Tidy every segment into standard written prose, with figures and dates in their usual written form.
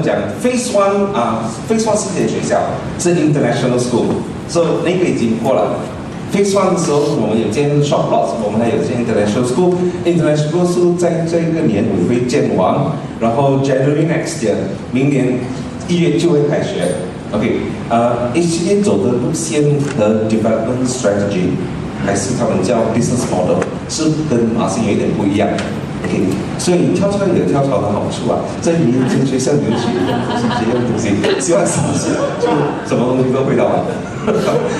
讲 Phase One Phase One 是间学校，是 International School， 所以那个已经过了。Phase One 的时候，我们有建 shop lots， 我们还有建 International School。International School 在这个年尾会建完，然后 January next year， 明年1月就会开学。OK，HDA 走的路线和 development strategy， 还是他们叫 business model， 是跟马新有一点不一样。OK， 所以跳槽有跳槽的好处啊，在你进学校里面学一样东西，希望是不是就什么东西都会到完。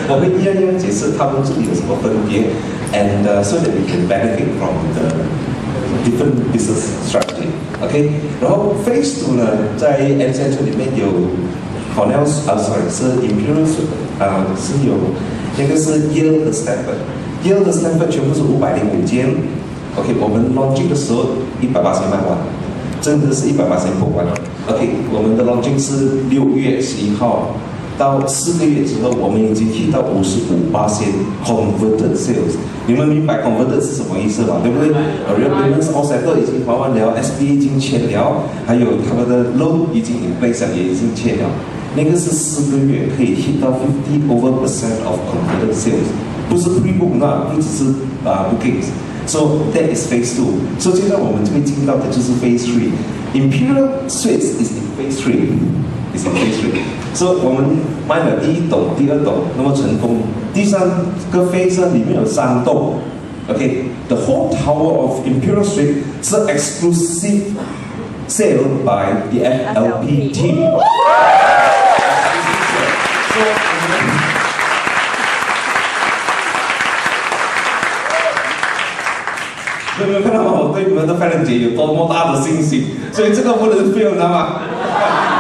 我会一样解释他们这里有什么分别 ，and so that we can benefit from the different business strategy。OK， 然后 Phase 2呢，在 Edusentral 里面有 Cornell，sorry 是 Imperial， 是有那个是 Yale 和 Stanford，Yale 和 Stanford 全部是505间。OK， 我们 launching 的时候180卖完，真的是180破完。OK， 我们的 launching 是6月11号，到4个月之后，我们已经 hit 到55% converted sales。你们明白 converted 是什么意思吗？对不对 ？Realty all settle 已经还完了 ，SB 已经签了，还有他们的 loan 已经 in place 也已经签了。那个是4个月可以 hit 到50% of converted sales， 不是 pre-book 那，不只是bookings。So that is Phase 2。So 现在我们会进到的就是 Phase 3。Imperial Suites is in Phase 3，is in Phase 3。So 我们卖了第1栋、第2栋，那么成功。第3个 Phase 里面有3栋。OK，the whole tower of Imperial Suite 是 exclusive sale by the FLP team。有没有看到我对你们的范人姐有多么大的信心？所以这个不能 fail， 知道吗？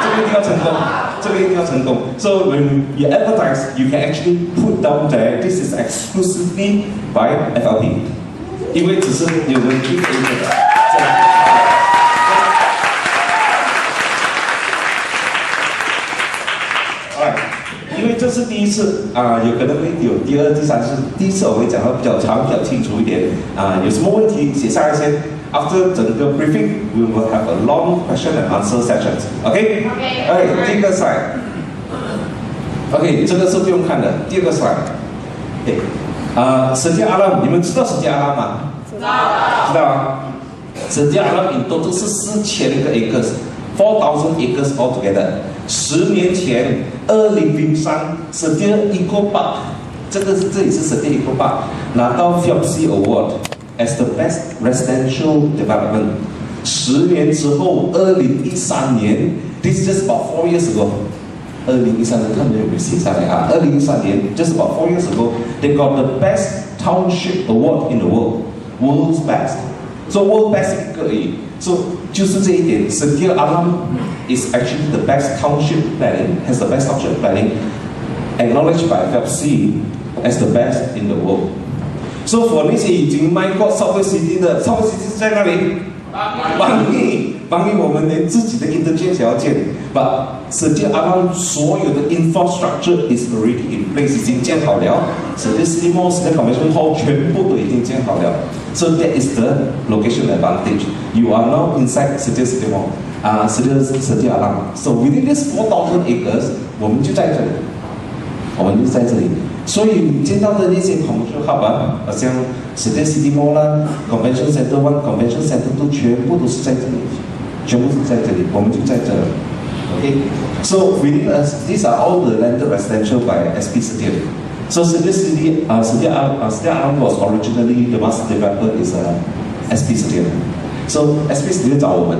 这个一定要成功，这个一定要成功。So when you advertise, you can actually put down there this is exclusively by FLP， 因为只是有人去给你的。因为这是第一次有可能会有第2、第3次。第一次我会讲到比较长、比较清楚一点有什么问题写下来先。After 整个 briefing, we will have a long question and answer sessions. OK？ 第一个 slide。OK， 这个是不用看的。第2个 slide。Setia Alam， 你们知道 Setia Alam 吗？知道啊。Setia Alam in total 是4000个 acres。4,000 acres altogether。10年前，2003 ，Setia Eco Park， 这里是 Setia Eco Park 拿到 Realty Award as the best residential development。10年之后，2013年 ，this is just about 4 years ago。2013年，看你有没有写下来啊？2013年 ，just about 4 years ago，they got the best township award in the world，world's best。So world best 一个而已。So 就是这一点 ，Setia Alam is actually the best township planning, has the best township planning, acknowledged by FLC as the best in the world. So for 那些已经卖过 Southwest City 的 ，Southwest City 在哪里？邦尼我们连自己的 interchange 要建 ，but Setia Alam 所有的 infrastructure is already in place， 已经建好了。Setia City Mall、Setia Convention Hall 全部都已经建好了。So that is the location advantage. You are now inside Setia City Mall，Setia Alam. So within this 4,000 acres， 我们就在这里。所以你见到的那些 commercial hub 像 Setia City Mall 啦、Convention Center 1、Convention Center 2， 全部都是在这里，我们就在这里。OK，so within us, these are all the landed residential by SP Setia. So Setia Alam was originally the master developer is SP Setia. So SP Setia 找我们。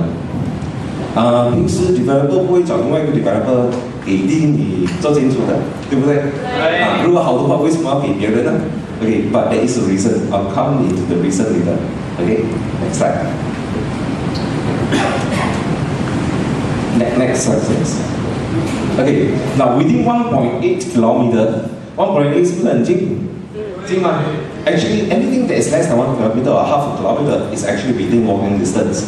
平时 developer 不会找另外一个 developer 给利你做清楚的，对不对？如果好的话，为什么要给别人呢？But there is a reason. I'll come into the reason later. Next slide. Next slide, please. Now within 1.8 kilometer, 1.8 是不是很近？近吗？Actually, anything that is less than 1 kilometer or half a kilometer is actually within walking distance.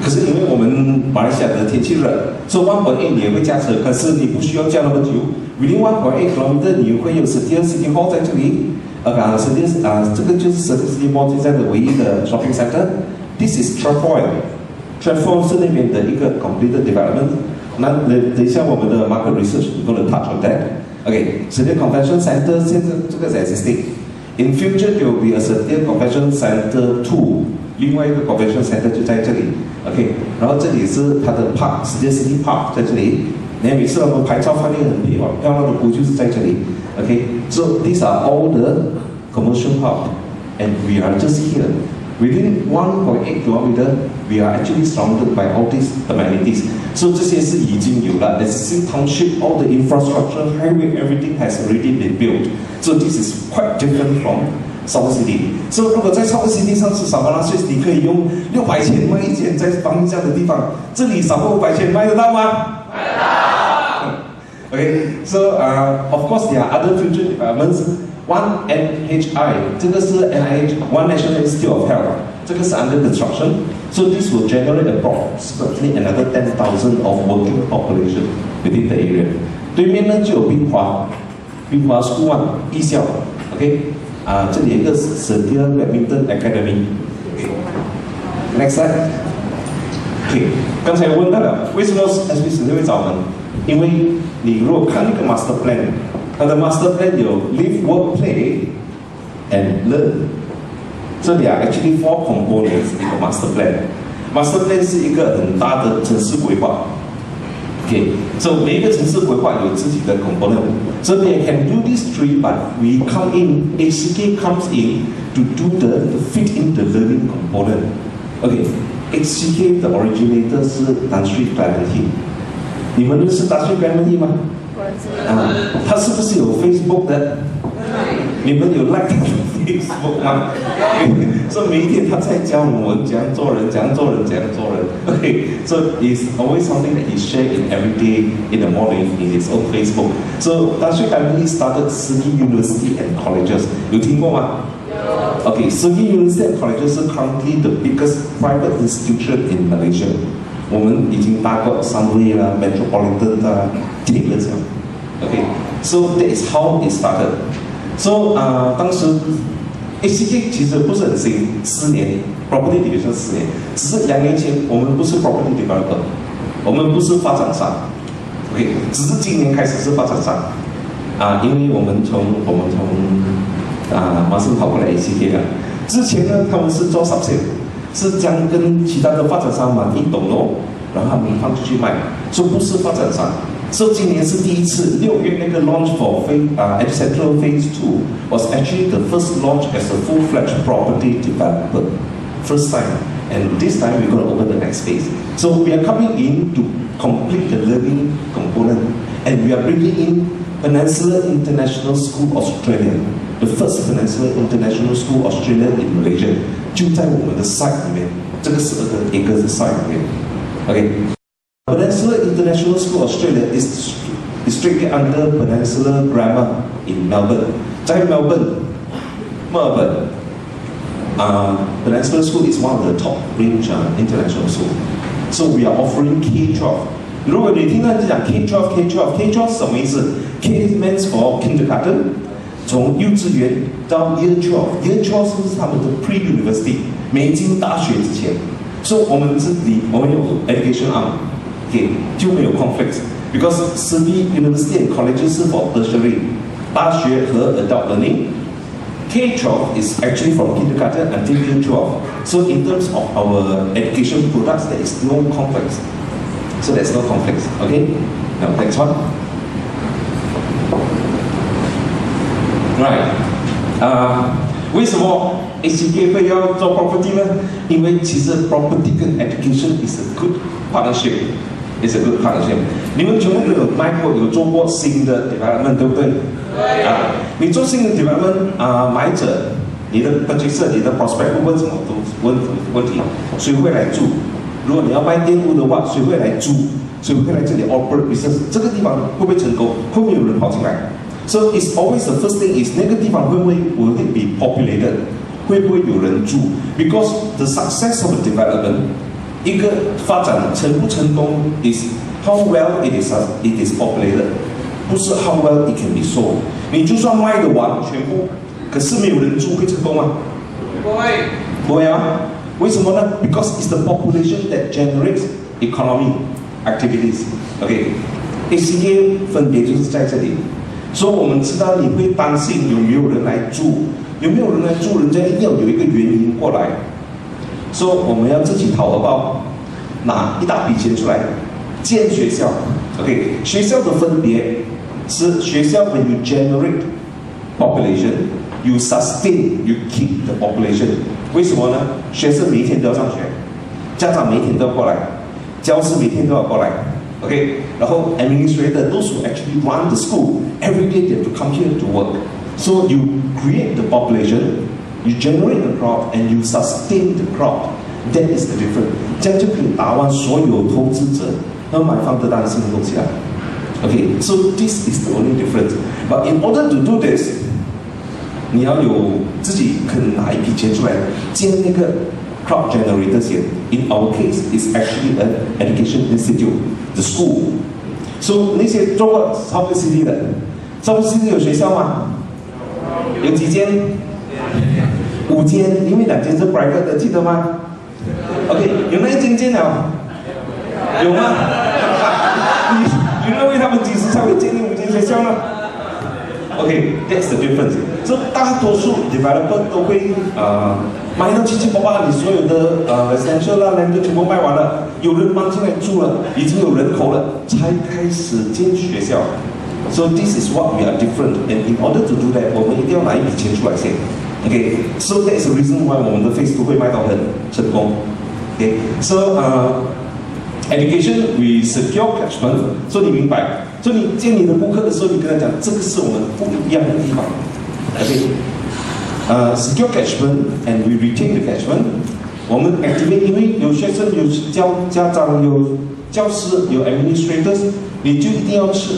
可是因为我们马来西亚的天气热，所以 1.8 你也会驾车，可是你不需要驾那么久。Within 1.8 kilometer 你会有 Setia City Hall 在这里。这个就是 Setia City Mall 现在的唯一的 shopping center。This is Trefoil 是那边的一个 completed development。那等一下我们的 market research we're going to touch on that. Okay, Setia Convention Center 现在这个是 existing. In future there will be a Setia Convention Center 2， 另外一个 Convention Center 就在这里。OK， 然后这里是它的 Park， Setia City Park 在这里。那每次我们拍照发现很漂亮的湖就是在这里。OK， so these are all the commercial hub, and we are just here. Within 1.8 kilometer, we are actually surrounded by all these amenities. So 这些是已经有了 existing township, all the infrastructure, highway, everything has already been built. So this is quite different from South City. So 如果在 South City 上吃沙巴拉碎，你可以用600钱卖一间在方向的地方，这里少过500钱卖得到吗？卖得到。Okay, so of course there are other future developments. One NHI， 这个是 NIH One National Institute of Health， 这个是 under construction. So this will generate approximately another 10,000 of working population within the area. 对面呢就有冰华 School 啊，艺校 ，OK， 这里有一个 Setia Badminton Academy。Next slide。OK， 刚才问到了为什么 SB Setia 会找我们？因为你如果看那个 master plan。它的 master plan 有 live, work, play, and learn. So there are actually 4 components in the master plan. Master plan 是一个很大的城市规划。Okay, so 每一个城市规划有自己的 component. So they can do these 3, but we come in, HCK comes in to do the fit in the learning component. Okay, HCK 的 originator 是淡水 Clementi。你们认识淡水 Clementi 吗？他是不是有 Facebook 的？你们有 like Facebook 吗？所以每一天他在教我们怎样做人，怎样做人，怎样做人。Okay, so it's always something that he share in every day in the morning in his own Facebook. So 淡水 Clementi started Segi University and Colleges， 有听过吗？有。Okay, Segi University and Colleges 是 currently the biggest private institution in Malaysia。我们已经搭过 Sunway 啦、Metropolitan 啦、Taylor 这样。Okay, so that is how it started. So 当时 HCK 其实不是很新，4年 property division 4年，只是2年前我们不是 property developer， 我们不是发展商。OK， 只是今年开始是发展商。因为我们从马上跑过来 HCK 了。之前呢，他们是做 subsale， 是将跟其他的发展商买一栋楼，然后他们放出去卖，所以不是发展商。So 今年是第一次，6月那个 launch for Edusentral Phase 2 was actually the first launch as a full-fledged property developer, first time. And this time we're going to open the next phase. So we are coming in to complete the learning component, and we are bringing in Peninsula International School Australia, the first Peninsula International School Australia in Malaysia， 就在我们的 site 里面，这个12个 acres 的 site 里面 ，OK。Peninsula International School Australia is strictly under Peninsula Grammar in Melbourne. 在 Melbourne, Peninsula School is one of the top range international school. So we are offering K-12. 如果你听到讲 K-12 什么意思？ K means for kindergarten， 从幼稚园到 Year 12 是不是他们的 pre-university， 没进大学之前。所以我们有 education arm。Okay, 就没有 conflict because Segi University and Colleges 是 for tertiary 大学和 adult learning. K-12 is actually from kindergarten until year 12. So in terms of our education products, there is no conflict. So there's no conflict. Okay. Now next one. Right. 为什么 HCK 会要做 property 呢？因为其实 property 跟 education is a good partnership。It's a good partnership. 你们全部都有卖过，有做过新的 development， 对不对？对。你做新的 development，买者、你的 purchaser、你的 prospect 会问什么问题？谁会来住？如果你要卖店屋的话，谁会来租？谁会来这里 operate business？ 这个地方会不会成功？会不会有人跑进来 ？So it's always the first thing is 那个地方会不会 will it be populated？ 会不会有人住 ？Because the success of the development。一个发展成不成功 is how well it is populated， 不是 how well it can be sold。你就算卖得完全部，可是没有人住会成功吗？不会啊。为什么呢？ Because it's the population that generates economy。activities。OK，ACK 分别就是在这里。所以我们知道你会担心有没有人来住，有没有人来住，人家一定要有一个原因过来。所以我们要自己掏荷包，拿一大笔钱出来建学校。OK， 学校的分别是学校 when you generate population。You sustain, you keep the population. 为什么呢？学生每一天都要上学，家长每一天都要过来，教师每天都要过来。OK， 然后 administrator, those who actually run the school, every day they have to come here to work. So you create the population, you generate the crop, and you sustain the crop. That is the difference. 这样就可以打完所有投资者和买房的担心的东西了。Okay, so this is the only difference. But in order to do this, 你要有自己肯拿一笔钱出来建那个 crop generator 先。In our case, it's actually an education institute, the school. So 那些做过 South City 的 ，South City 有学校吗？有几间？5间，因为2间是 private 的，记得吗 ？OK， 有那一间建了，有吗？你认为他们几时才会建立5间学校呢？ Okay, that's the difference. So 大多数 developer 都会卖到七七八八，你所有的residential 啦 land 全部卖完了，有人搬进来住了，已经有人口了，才开始建学校。So this is what we are different, and in order to do that, 我们一定要拿一笔钱出来先。Okay, so that's the reason why 我们的 phase 2会卖到很成功。Okay, so education we secure catchment， 所以你明白。 所以你见你的顾客的时候，你跟他讲，这个是我们不一样的地方。OK，secure catchment and we retain the catchment。我们 activate， 因为有学生、有家长、有教师、有 administrators， 你就一定要吃。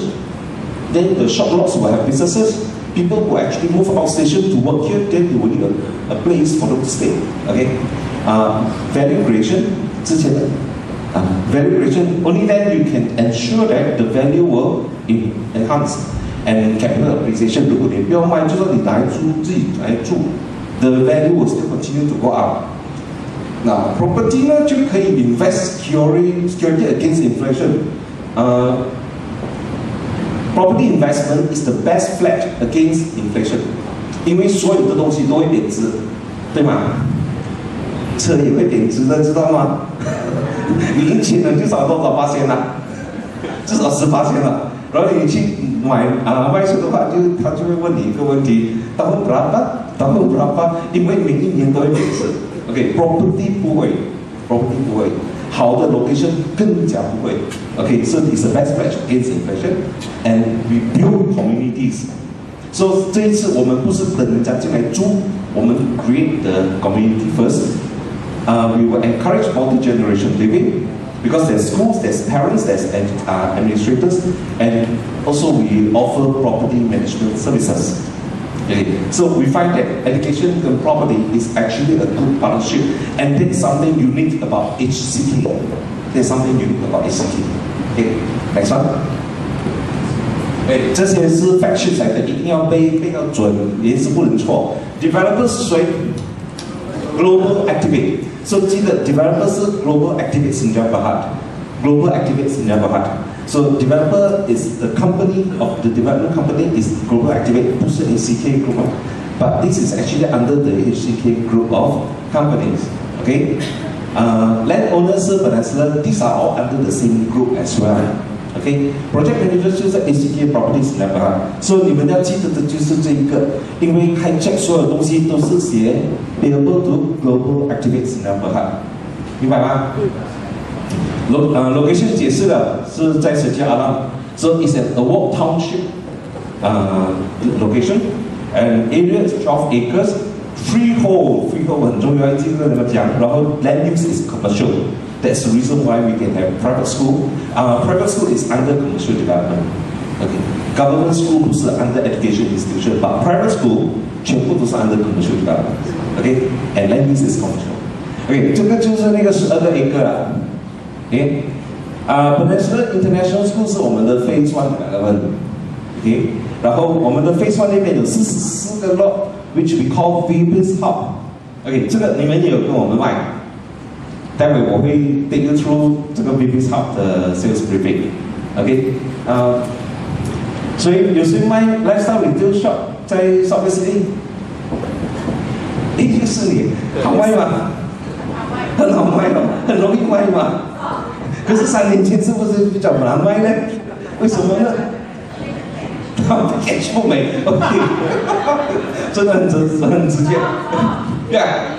Then the shop lots will have businesses. People who actually move outstation to work here, then they will need a place for them to stay. OK，value creation 之前的。 Value creation, only then you can ensure that the value will enhance and capital appreciation. 如果你不要卖，就算你拿来租，自己来住 ，the value will still continue to go up. 那 property 呢就可以 invest security against inflation. Property investment is the best flag against inflation. 因为所有的东西都会贬值，对吗？车也会贬值的，知道吗？你一千人就少多少%啦？至少10%了。然后你去买卖车的话，他就会问你一个问题：tahun berapa？tahun berapa？ 因为每一年都会贬值。OK，property 不会 ，property 不会，好的 location 更加不会。OK，so it's the best match against inflation, and we build communities. So 这一次我们不是等人家进来住，我们 create the community first. We will encourage multi-generation living because there's schools, there's parents, there's administrators, and also we offer property management services. Okay. So we find that education and property is actually a good partnership, and that's something unique about HCK. There's something unique about HCK. Okay, next one. 这些是 fact sheet 来的，一定要背到准，也是不能错。Developer 是谁 ？Global Activate。 So 记得 developer 是 Global Activate Sdn Bhd. Global Activate Sdn Bhd. So developer is the company of the development company is Global Activate, 不是 HCK Group. But this is actually under the HCK Group of companies. Okay. Landowners 本来是 these are all under the same group as well. Okay. Project managers 就是 HCK Properties Sdn Bhd. So 你们要记得的就是这一个，因为 hijack 所有东西都是写 payable to Global Activate Sdn Bhd. 明白吗？location 解释了是在Setia Alam. So it's an award township location, and area is 12 acres. Freehold 很重要，这个怎么讲？然后 land use is commercial. That's the reason why we can have private school. Private school is under commercial development. Okay, government school 不是 under education institution, but private school 全部都是 under commercial development. Okay, and land use is commercial. Okay, 这个就是那个12个 acre 了。Okay, 本来是 international school 是我们的 phase 1 development. Okay, 然后我们的 phase 1那边有44个 lot, which we call Philippines Hub. Okay, 这个你们也有跟我们卖。待会我会 take you through 这个 VP's Hub 的 sales briefing，OK， 所以有谁卖 lifestyle retail shop 在 South City？ 就是你，好卖吗？很好卖哦，很容易卖嘛。可是3年前是不是比较难卖呢？为什么呢？他们 catch 不美 ，OK， 真的很直接。Yeah。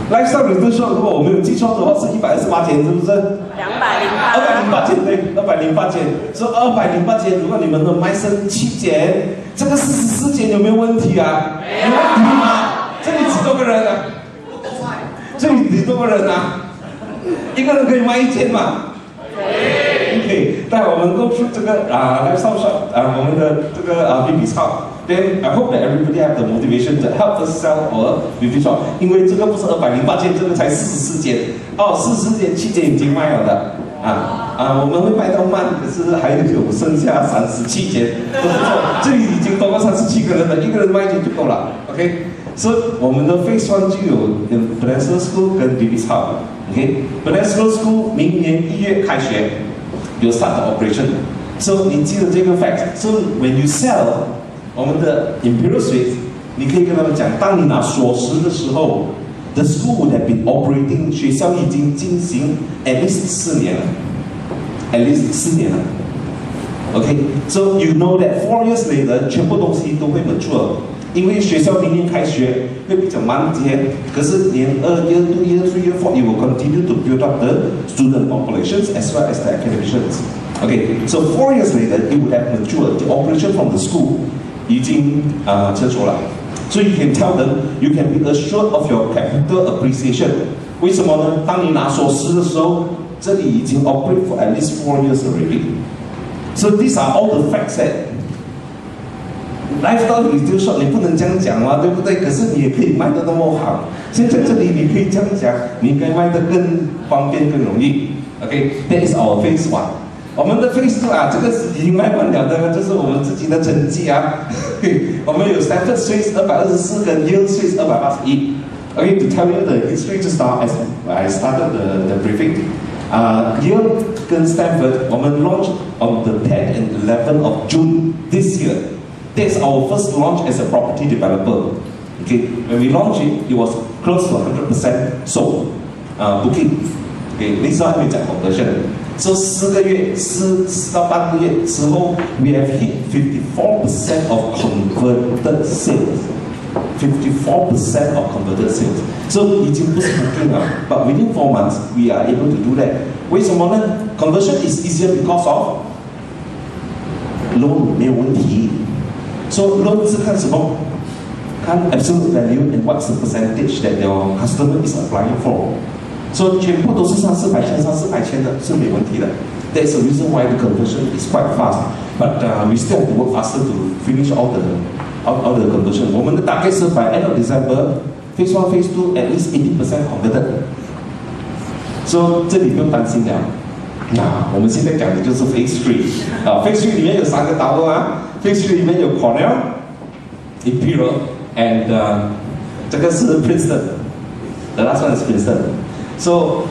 Lifestyle retail shop 如果我没有记错的话是128间，是不是？208间对，208间，说208间，如果你们能卖剩7间，这个44间有没有问题啊？没问题吗？这里几多个人啊？这里几多个人啊？一个人可以卖1间嘛？OK， 待会我们go through这个lifestyle shop 我们的这个VP's Hub。Then I hope that everybody have the motivation to help us sell our VP shop， 因为这个不是208间，这个才44间，44间7间已经卖了的我们会卖到慢，可是还有剩下37间，不错，这里已经多过37个人了，1个人卖就够了 ，OK， 所以我们的 Phase 1就有 Peninsula School 跟 VP's Hub，OK，Peninsula School 明年1月开学，有 start operation，so 你记得这个 fact，so when you sell。我们的 Imperial Suite， 你可以跟他们讲，当你拿锁匙的时候 ，the school would have been operating， 学校已经进行 at least 4年了 ，OK，so you know that 4 years later， 全部东西都会 mature， 因为学校明年开学会比较慢一些，可是年2、Year 2、Year 3、Year 4， you will continue to build up the student populations as well as the academicians。Okay， so 4 years later, it would have matured. The operation from the school 已经成熟了，所以 you can tell them, you can be assured of your capital appreciation。为什么呢？当你拿锁匙的时候，这里已经 operate for at least 4 years already. So these are all the facts that lifestyle retail shop 你不能这样讲嘛，对不对？可是你也可以卖得那么好。现在这里你可以这样讲，你应该卖得更方便、更容易。Okay, that is our phase 1。我们的 Phase 2这个是已经卖完了的，这是我们自己的成绩我们有 Standard Suite 224跟 Yield Suite 281。Okay, to tell you the history just now as I started the briefing. Yield 跟 Stanford 我们 launch on the 10th and 11th of June this year. That's our first launch as a property developer. Okay, when we launched it, it was close to 100% sold booking. Okay, 那时候还没讲 conversion。So 4个月4到8个月之后 ，we have hit 54% of converted sales. 54% of converted sales. So 已经不是 booking 了 ，but within 4 months we are able to do that. 为什么呢 ？Conversion is easier because of loan 没有问题。So loan 是看什么？看 absolute value and what's the percentage that your customer is applying for. So 全部都是300-400签的，是没问题的。That's the reason why the conversion is quite fast. But we still have to work faster to finish all the conversion. 我们的target是 by end of December, Phase 1, Phase 2 at least 80% converted. So 这里不用担心了。那我们现在讲的就是 Phase 3。Phase 3里面有3个岛啊。Phase 3里面有 Cornell、Imperial and 这个是 Princeton。The last one is Princeton。So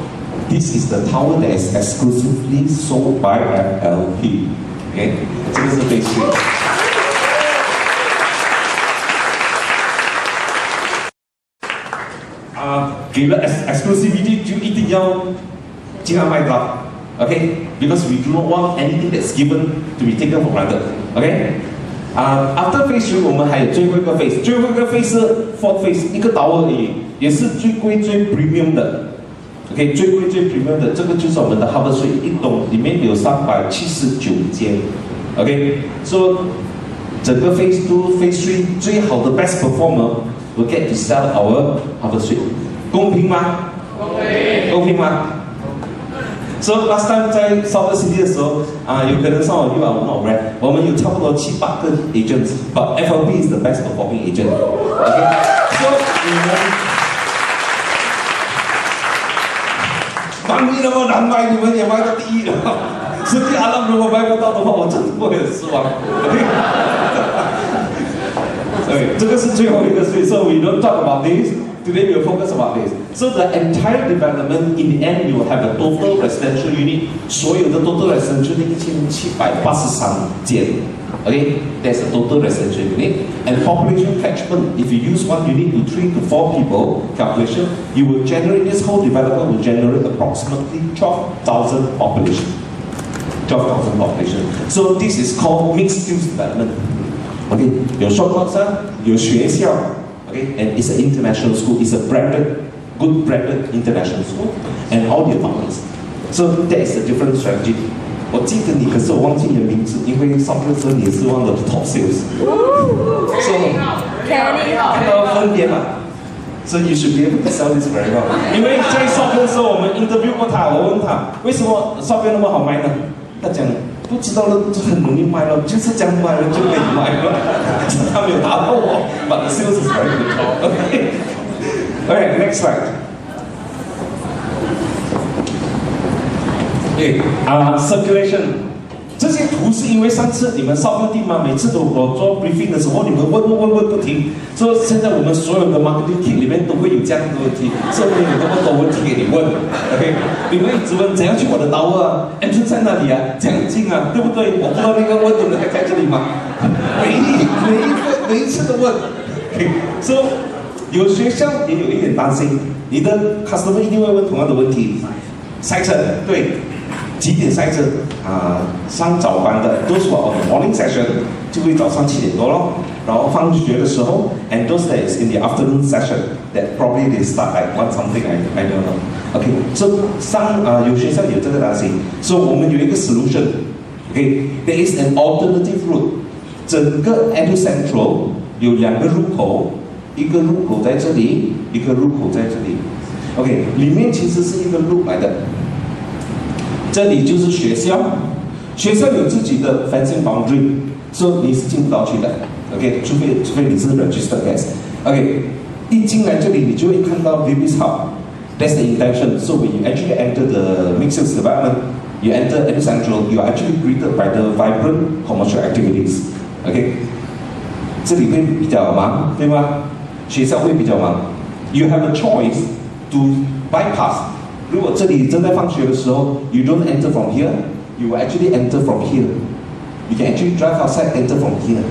this is the tower that is exclusively sold by FLP. Okay, 这个是 Phase 3。给了 exclusivity 就一定要尽量卖到 ，OK？ Because we do not want anything that's given to be taken for granted. OK？After Phase 3我们还有最后一个 Phase， 最后一个 Phase 是 Fourth Phase， 一个岛而已，也是最贵最 premium 的。OK， 最贵最 premium 的这个就是我们的 Harbour Suite， 一栋里面有379间。OK，so 整个 Phase 2、Phase 3最好的 best performer will get to sell our Harbour Suite。公平吗？公平吗？So last time 在 South City 的时候有可能上网我们有差不多7-8个 agents，but FLP is the best performing agent。OK，so 你们防疫那么难卖，你们也卖到第1了。实际阿拉如果卖不到的话，我真的会很失望。OK， 这个是最后一个，所以 so we don't talk about this。Today we'll focus about this. So the entire development, in the end, you will have a total residential unit. 所有的 total residential unit 1783间。Okay, that's the total residential unit. And population catchment, if you use one unit to 3 to 4 people calculation, you will generate, this whole development will generate approximately 12,000 population. 12,000 population. So this is called mixed use development. Okay, 有 shop house 有学校 okay, and it's an international school, it's a branded, good branded international school, and all the apartments. So that is a different strategy. 我记得你，可是我忘记你的名字，因为上课时候你也是 one of the top sales. So 看到分别嘛 ，So you should be able to sell this very well. 因为在上课的时候我们 interview 过他，我问他为什么上课那么好卖呢？他讲不知道了，就很容易卖了，就是这样卖了就可以卖了。他没有答到我 ，but the sales is very good. Okay. Alright, next slide. Circulation， 这些图是因为上次你们烧标地嘛，每次我做 briefing 的时候，你们问不停，所以现在我们所有的 marketing kit 里面都会有这样的问题，所以有那么多问题给你问 ，OK？ 你们一直问怎样去我的刀啊 ，entrance 在哪里啊，这样近啊，对不对？我不知道那个问的人还在这里吗？每一次都问 ，OK？ 所以有学校也有一点担心，你的 customer 一定会问同样的问题，塞车，对。几点塞车上早班的 those who are on the morning session 就会早上7点多咯，然后放学的时候 and those that is in the afternoon session that probably they start like 1 something I don't know. Okay, so 有学校有这个担心，所以我们有一个 solution. Okay, there is an alternative route. 整个 Edusentral 有2个入口，一个入口在这里，一个入口在这里。OK， 里面其实是一个路来的。这里就是学校，学校有自己的 fencing boundary， 所以你是进不到去的。OK， 除非你是 registered guest。OK， 一进来这里你就会看到 Baby's Hub。That's the intention. So when you actually enter the mixed use development, you enter Edusentral, you are actually greeted by the vibrant commercial activities. OK， 这里会比较忙，对吗？学校会比较忙。You have a choice to bypass. 如果这里正在放学的时候 ，you don't enter from here, you will actually enter from here. You can actually drive outside, enter from here.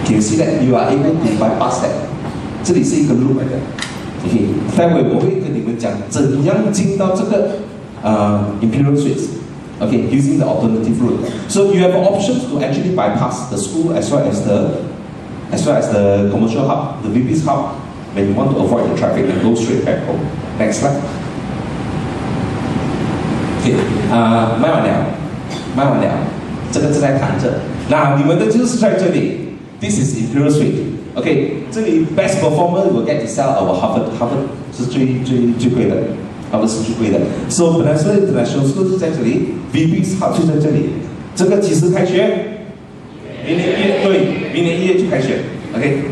Can you see that? You are able to bypass that. 这里是一个路来的。OK， 待会我会跟你们讲怎样进到这个Imperial Suites. Okay, using the alternative route. So you have options to actually bypass the school as well as the commercial hub, the VP's hub, when you want to avoid the traffic and go straight back home. Next slide. OK， 卖完了，这个正在谈着。那你们的就是在这里 ，This is Imperial Suite。OK， 这里 best performer will get to sell our Harvard 是最贵的。Harvard 是最贵的 ，So Peninsula International School 就在这里 ，VP's Hub 就在这里。这个几时开学？明年1月就开学。OK，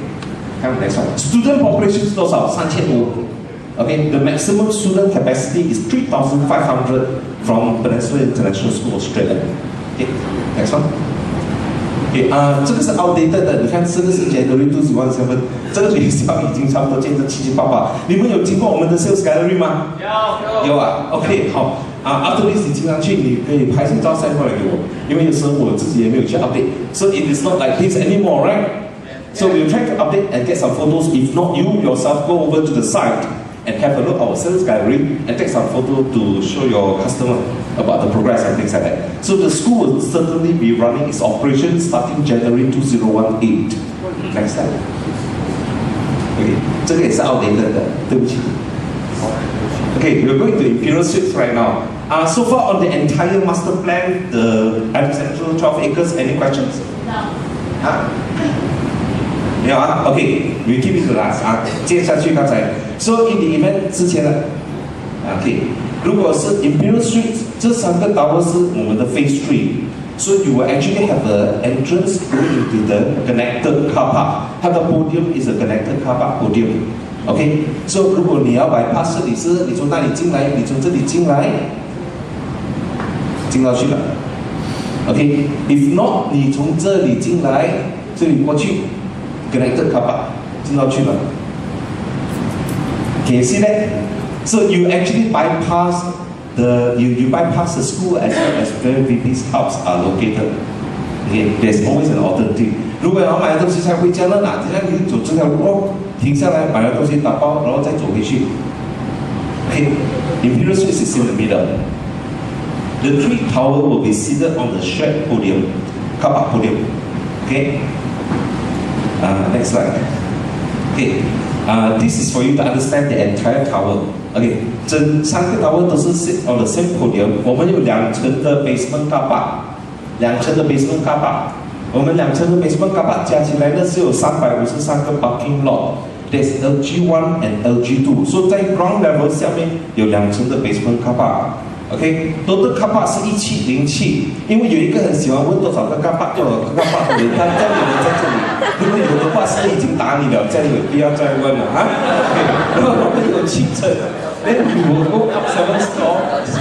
看 next one。Student population 是多少？3500。Okay, the maximum student capacity is 3,500 from Peninsula International School, Australia. Okay, next one. Okay, 这个是 outdated 的，你看这个是 January 2017，这个学校已经差不多建成七七八八。你们有经过我们的 sales gallery 吗？有啊。OK， 好，after this 你经常去，你可以拍张照 send 过来给我，因为有时候我自己也没有去 update， so it is not like this anymore, right? So we'll try to update and get some photos. If not, you yourself go over to the site and have a look at our sales gallery and take some photo to show your customer about the progress and things like that. So the school will certainly be running its operation starting January 2018. Next slide. Okay, 这个也是 outdated 的，对不起。Okay, we're going to Imperial Suites right now. So far on the entire master plan, the Edusentral 12 acres, any questions? No. 没有啊 ，OK， we keep it to last 接下去刚才 ，so in the event 之前的 ，OK， 如果是 Imperial Suites 这3个 tower 是我们的 Phase 3，so you will actually have the entrance going into the connected car park， 它的 podium is a connected car park podium，OK，so 如果你要bypass 这里是你从那里进来，你从这里进来，进到去了 ，OK，if not 你从这里进来，这里过去。Connected car park 进到去了 Can you see that? So you actually bypass you bypass the school as well as where these hubs are located. Okay, there's always an alternative. 如果要买的东西才回家了哪？这样你走这条路哦，停下来买了东西打包，然后再走回去。Okay, Imperial Suites is in the middle. The three towers will be seated on the shared podium, car park podium. Okay. Next slide. Okay. This is for you to understand the entire tower. Okay. 整3个 tower 都是 sit on the same podium. 我们有2层的 basement car park，2层的 basement car park。我们2层的 basement car park 加起来呢是有353个 parking lot。There's LG1 and LG2. So 在 ground level 下面有2层的 basement car park。OK， total car park 是1707，因为有一个很喜欢问多少个 car park 多少个 car park 的人，他这里人在这里，如果有的话是已经打你了，这样有必要再问了啊。然后我们有7层 ，then we will go up 7 floors.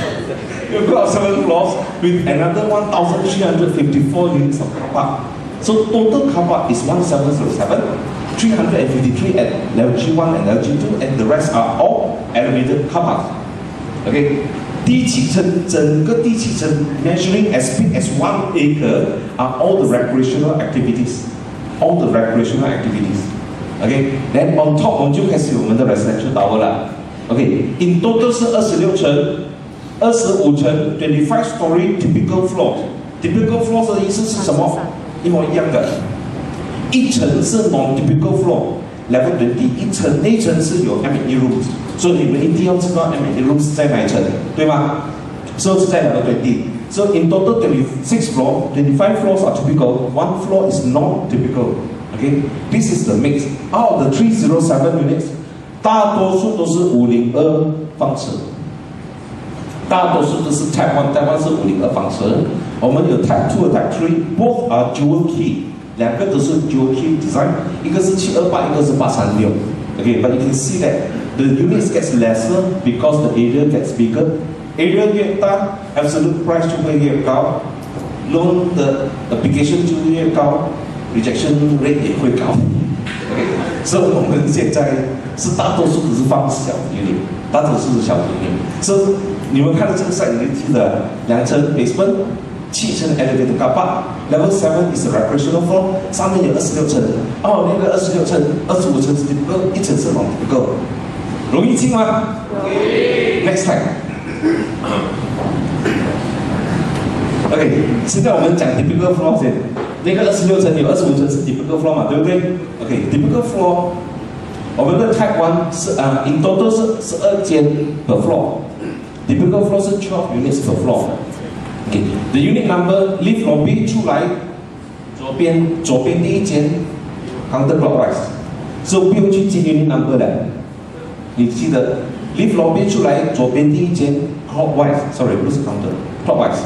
You go up 7 floors with another 1,354 units of car park. So total car park is 1707, 353 at LG1 and LG2, and the rest are all elevated car parks. Okay. 第7层，整个第7层 measuring as big as 1 acre are all the recreational activities. All the recreational activities. Okay, then on top 我们就开始有我们的 residential tower 了。Okay, in total 是26层，25层 ，25 story typical floor. Typical floor 的意思是什么？一模一样的。1层是 non-typical floor。Level 20，一层内层是有 M&E rooms， 所以你们一定要知道 M&E rooms 在哪一层，对吗？所以是在level 20。So in total 26 floors, 25 floors are typical, 1 floor is non-typical. Okay, this is the mix. Out of the 307 units, 大多数都是502方尺，大多数都是 Type 1，Type 1是502方尺。我们有 Type 2和 Type 3，both are dual key。2个都是 dual key design， 一个是728，一个是836。Okay, but you can see that the units gets lesser because the area gets bigger. Area 越大 ，absolute price 就会越高 ，loan 的 application 就越高 ，rejection rate 也会高。Okay, 所以我们现在是大多数都是放小 unit， 大多数是小 unit。所以你们看到这个 site， 你记得2层 basement。7层 elevated car park，level 7 is a recreational floor， 上面有26层，哦，那个26层、25层是 typical， 1层是 non-typical， 容易进吗？容易。Next slide。OK， 现在我们讲 typical floor 先，那个26层有25层是 typical floor 嘛，对不对 ？OK，typical floor， 我们的 Type 1是in total 是12间 per floor，typical floor 是12 units per floor。Okay, the unit number lift lobby 出来，左边第一间 counter clockwise， 所以不用去记 unit number 的。你记得 lift lobby 出来，左边第一间 clockwise，sorry 不是 counter clockwise，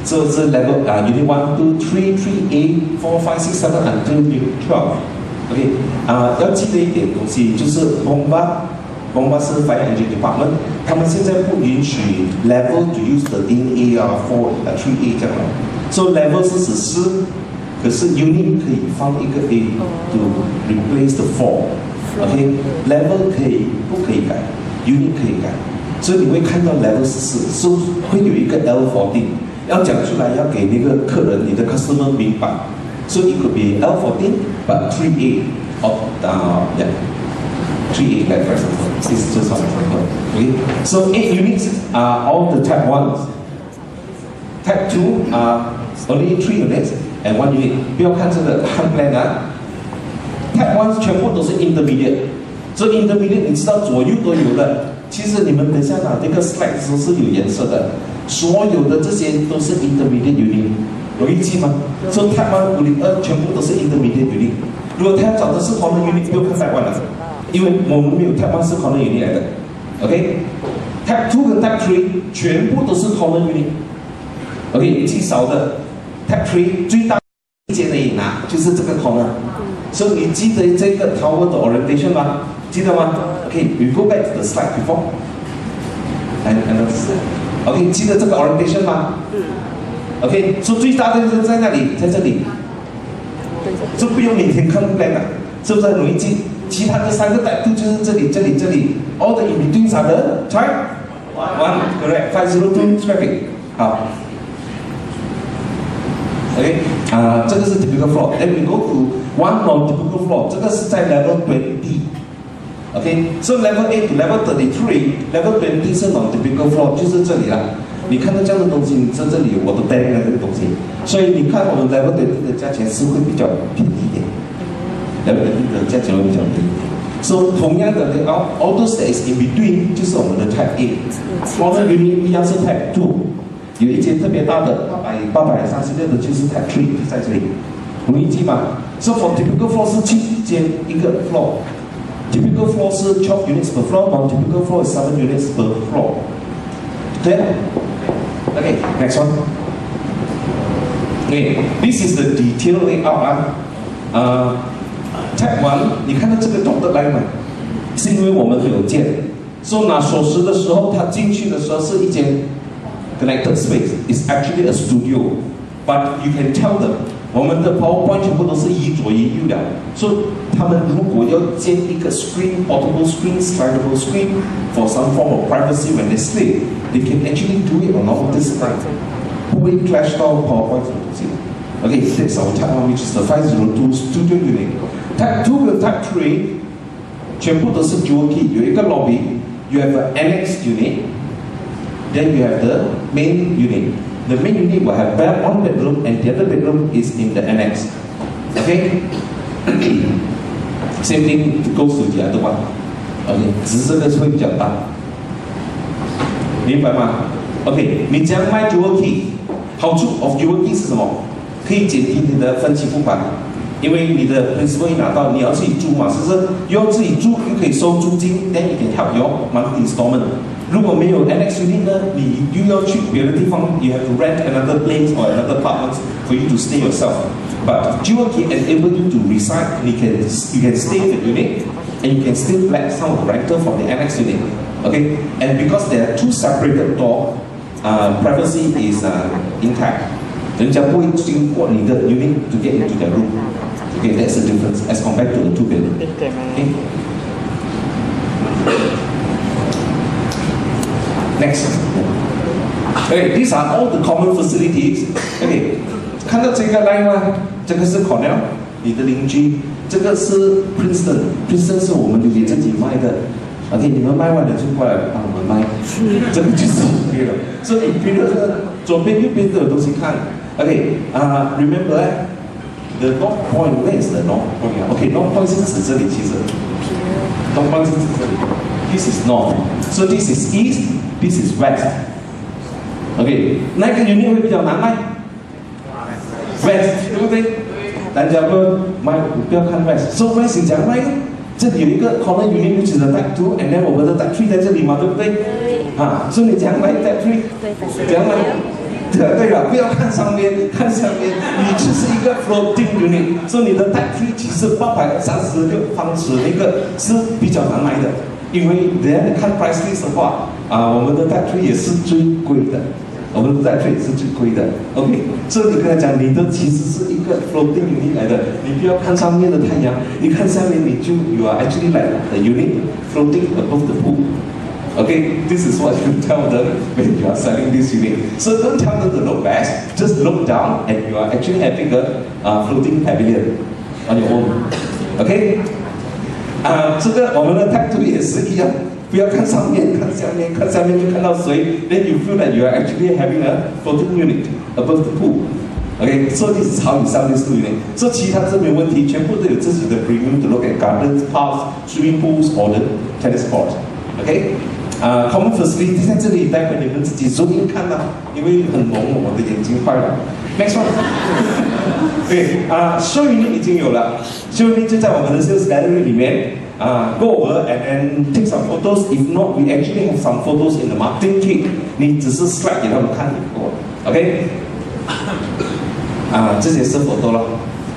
这是 level unit 1, 2, 3, 3A, 4, 5, 6, 7 until unit 12。Okay， 要记得一点东西就是 bomba 是 Fire Engine Department， 他们现在不允许 level to use the A 4 3A 这样了。So level 是14，可是 unit 可以放一个 A to replace the 4。OK，level 可以不可以改 ？unit 可以改，所以你会看到 level 14，是会有一个 L14， 要讲出来要给那个客人你的 customer 明白。So it could be L14 but 3A of yeah。3A, like for example, this is just one example. Okay, so 8 units are all the Type 1s. Type 2 are only 3 units and 1 unit. 不要看这个看 plan 啊。Type 1全部都是 intermediate， 所以 intermediate 你知道左右都有的。其实你们等下拿这个 slide 都是有颜色的，所有的这些都是 intermediate unit， 容易记吗？所以 Type 1 502全部都是 intermediate unit。如果他要找的是 corner unit， 不用看 Type 1了。因为我们没有 Type 1是 corner unit 来的 ，OK？Type 2跟 Type 3全部都是 corner unit，OK？ 最少的 Type 3最大一间而已拿，就是这个 corner。所以你记得这个 tower 的 orientation 吗？记得吗 ？OK，we go back to the slide before。OK， 记得这个 orientation 吗？OK， 所以最大的在哪里？在这里。就不用每天看 plan 了，是不是很容易记？其他的3个 Type 2就是这里 ，all the in betweens are the Type 1 correct 502 traffic 好 ，OK 这个是 typical floor， then we go to one non-typical floor， 这个是在 level 20。OK，so level 8 to level 33，level 20是 non-typical floor， 就是这里啦。你看到这样的东西，你在这里我都带那个东西，所以你看我们 level 20的价钱是会比较便宜一点 ，level 20的价钱会比较便宜。So 同样的 all those that is in between 就是我们的 Type A，corner unit 一样是 Type 2， 有一间特别大的836的就是 Type 3在这里，容易记吗 ？So for typical floor 是7间一个 floor。Typical floor 是12 units per floor， non-typical floor is 7 units per floor。对啊 ，OK， next one。Okay, this is the detailed layout 啊。Type 1， 你看到这个 dotted line 吗？是因为我们有建，所以拿锁匙的时候，它进去的时候是一间 connected space，is actually a studio，but you can tell them。我们的 PowerPoint 全部都是移左移右的，所以他们如果要建一个 screen、portable screen、slidable screen for some form of privacy when they sleep, they can actually do it on all this line， 不会 clash 到 PowerPoint 的东西。Okay, that's our Type 1, which is the 502 studio unit。Type 2 和 Type 3全部都是 dual key， 有一个 lobby，you have an annex unit，then you have the main unit。The main unit will have one bedroom and the other bedroom is in the annex. Okay? Same thing goes to the other one. Okay, 只是这个会比较大，明白吗 ？OK， 你这样卖 dual key， 好处 of dual key 是什么？可以减低你的分期付款，因为你的 principal 一拿到，你要自己租嘛，是不是？又要自己住，又可以收租金 ，then you can help your monthly installment。如果没有 annex unit 呢，你又要去别的地方 ，you have to rent another place or another apartment for you to stay yourself. But dual key enable you to reside. You can stay in the unit and you can still collect some of the rental from the annex unit. Okay, and because there are two separated door, privacy is intact. 人家不会经过你的 unit to get into the room. Okay, that's the difference as compared to the two bedroom. Okay. Next. Okay, these are all the common facilities. Okay, 看到这个 line 吗？这个是 Cornell， 你的邻居。这个是 Princeton 是我们留给自己卖的。OK， 你们卖完了就过来帮我们卖。这个就是对了。所以比如说左边右边都有东西看。OK，remember the North Point, where is the North Point? OK, North Point 是指这里，其实 North Point 是指这里。This is North, so this is East, this is West. OK， 那个 unit 会比较难卖 ，West 对不对？大家不要看 West， so West 你怎样卖？这里有一个 corner unit 就是 Type 2 and then 我们的 Type 3在这里嘛，对不对？所以你怎样卖 Type 3？怎样卖？对了，不要看上面，看下面，你只是一个 floating unit， 所以你的 Type 3其实836方尺那个是比较难买的，因为人家看 price list 的话，我们的 Type 3也是最贵的，我们的 Type 3也是最贵的。OK， 所以你跟他讲，你的其实是一个 floating unit 来的，你不要看上面的太阳，你看下面你就 you are actually like the unit floating above the pool。Okay, this is what you tell them when you are selling this unit. So don't tell them to look west, just look down and you are actually having a floating pavilion on your own. Okay? 这个我们的 Type 2也是一样，不要看上面，看下面，看下面就看到水 ，then you feel that you are actually having a floating unit above the pool. Okay, so this is how you sell this unit. So 其他这没有问题，全部都有自己的 premium to look at gardens, parks, swimming pools or the tennis court. Okay?common facility 在这里，待会你们自己 zoom in 看啦，因为很浓，我的眼睛坏了。Next one， 对show unit 已经有了 ，show unit 就在我们的 sales gallery 里面go over and then take some photos. If not, we actually have some photos in the marketing kit. 你只是 slide 给他们看就够了 ，OK？ 这些是 photo 了，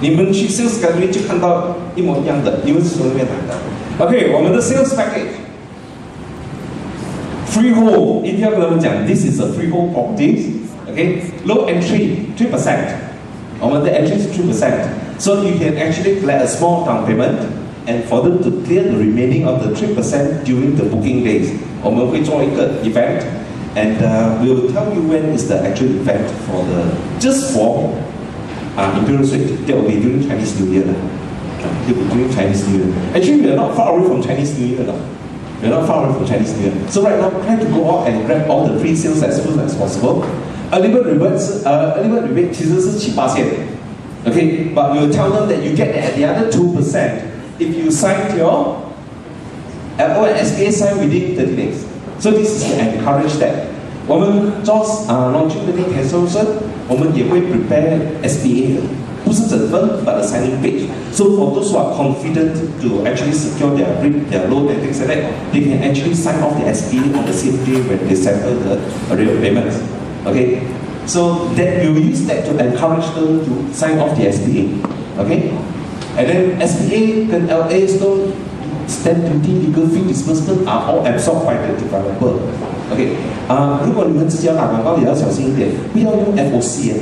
你们去 sales gallery 就看到一模一样的，因为是从那边来的。OK， 我们的 sales package。Freehold， 一定要跟他们讲 ，this is a freehold property。Okay，low entry 3%， 我们的 entry 是3%，so you can actually collect a small down payment and for them to clear the remaining of the 3% during the booking days. 我们会做一个 event, and we will tell you when is the actual event for just for Imperial Suite. That will be during Chinese New Year. It will be during Chinese New Year. Actually, we are not far away from Chinese New Year. We are not far away from Chinese New Year. So right now, try to go out and grab all the pre-sales as soon as possible. Early bird rebate 其实是7%. Okay, but we will tell them that you get the other 2% if you sign your LO and SPA sign within 30 days. So this is to encourage that. 我们做longevity cancellation, 我们也会 prepare SPA 的，不是整份 but the signing page. So for those who are confident to actually secure their loan and things like that, they can actually sign off the SPA on the same day when they settle the real payments. Okay, so that you use that to encourage them to sign off the SPA. Okay, and then SPA 跟 LA都 stamp duty, legal fee, disbursement are all absorbed by the developer. Okay, 如果你们自己要打广告也要小心一点，不要用 FOC